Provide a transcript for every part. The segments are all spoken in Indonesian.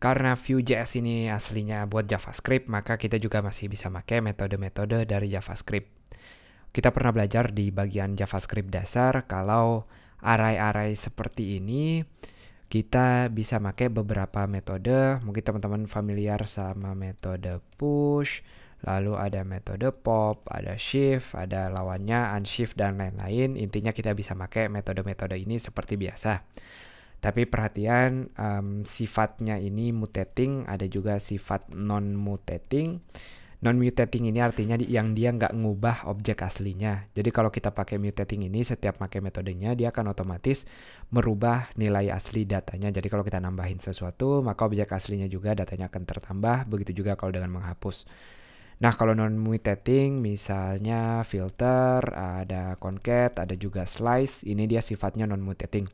Karena Vue.js ini aslinya buat JavaScript, maka kita juga masih bisa pakai metode-metode dari JavaScript. Kita pernah belajar di bagian JavaScript dasar kalau array-array seperti ini kita bisa pakai beberapa metode. Mungkin teman-teman familiar sama metode push, lalu ada metode pop, ada shift, ada lawannya unshift dan lain-lain. Intinya kita bisa pakai metode-metode ini seperti biasa. Tapi perhatian, sifatnya ini mutating, ada juga sifat non-mutating. Non-mutating ini artinya yang dia nggak ngubah objek aslinya. Jadi kalau kita pakai mutating ini, setiap pakai metodenya, dia akan otomatis merubah nilai asli datanya. Jadi kalau kita nambahin sesuatu, maka objek aslinya juga datanya akan tertambah. Begitu juga kalau dengan menghapus. Nah, kalau non-mutating, misalnya filter, ada concat, ada juga slice, ini dia sifatnya non-mutating.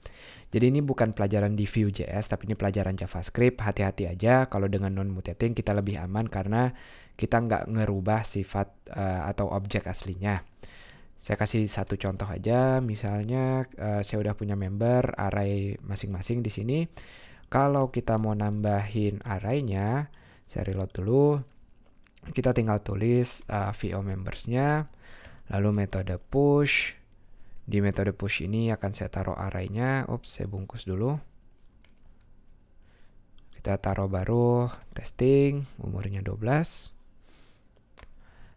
Jadi ini bukan pelajaran di Vue.js, tapi ini pelajaran JavaScript. Hati-hati aja kalau dengan non-mutating kita lebih aman karena kita nggak ngerubah sifat atau objek aslinya. Saya kasih satu contoh aja, misalnya saya udah punya member array masing-masing di sini. Kalau kita mau nambahin array-nya, saya reload dulu. Kita tinggal tulis VO members-nya, lalu metode push. Di metode push ini akan saya taruh array-nya. Saya bungkus dulu. Kita taruh baru testing, umurnya 12.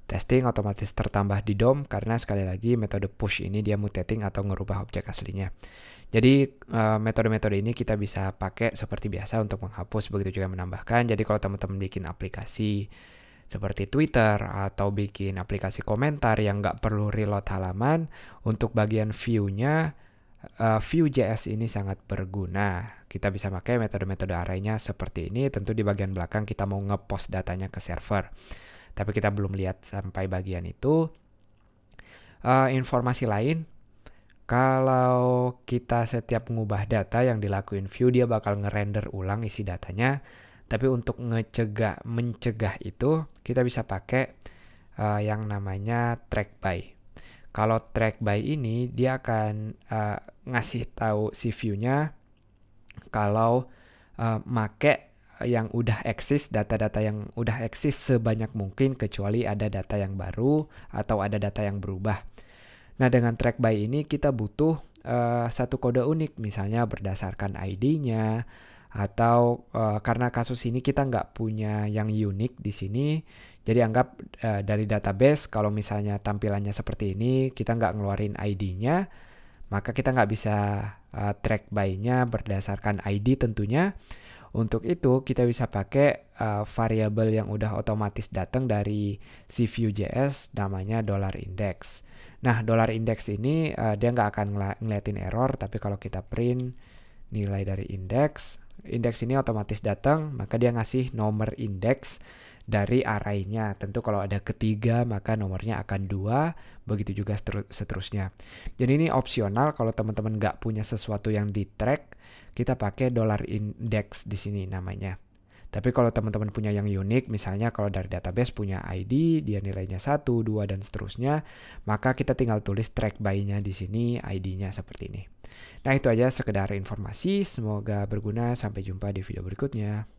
Testing otomatis tertambah di DOM karena sekali lagi metode push ini dia mutating atau ngerubah objek aslinya. Jadi metode-metode ini kita bisa pakai seperti biasa untuk menghapus, begitu juga menambahkan. Jadi kalau teman-teman bikin aplikasi seperti Twitter atau bikin aplikasi komentar yang nggak perlu reload halaman, untuk bagian view-nya, Vue.js ini sangat berguna. Kita bisa pakai metode-metode array-nya seperti ini. Tentu di bagian belakang kita mau ngepost datanya ke server. Tapi kita belum lihat sampai bagian itu. Informasi lain, kalau kita setiap mengubah data yang dilakuin Vue, dia bakal ngerender ulang isi datanya. Tapi untuk mencegah itu, kita bisa pakai yang namanya track by. Kalau track by ini, dia akan ngasih tahu si view-nya kalau make yang udah eksis, data-data yang udah eksis sebanyak mungkin, kecuali ada data yang baru atau ada data yang berubah. Nah, dengan track by ini kita butuh satu kode unik, misalnya berdasarkan ID-nya, atau karena kasus ini kita nggak punya yang unik di sini, jadi anggap dari database kalau misalnya tampilannya seperti ini, kita nggak ngeluarin ID-nya, maka kita nggak bisa track by-nya berdasarkan ID tentunya. Untuk itu kita bisa pakai variabel yang udah otomatis datang dari si Vue.js namanya $index. Nah, $index ini dia nggak akan ngeliatin error, tapi kalau kita print nilai dari index ini otomatis datang, maka dia ngasih nomor indeks dari array-nya. Tentu kalau ada ketiga, maka nomornya akan 2, begitu juga seterusnya. Jadi ini opsional kalau teman-teman nggak punya sesuatu yang di track, kita pakai $index di sini namanya. Tapi kalau teman-teman punya yang unik, misalnya kalau dari database punya ID, dia nilainya 1, 2, dan seterusnya, maka kita tinggal tulis track by-nya di sini, ID-nya seperti ini. Nah, itu aja sekedar informasi, semoga berguna, sampai jumpa di video berikutnya.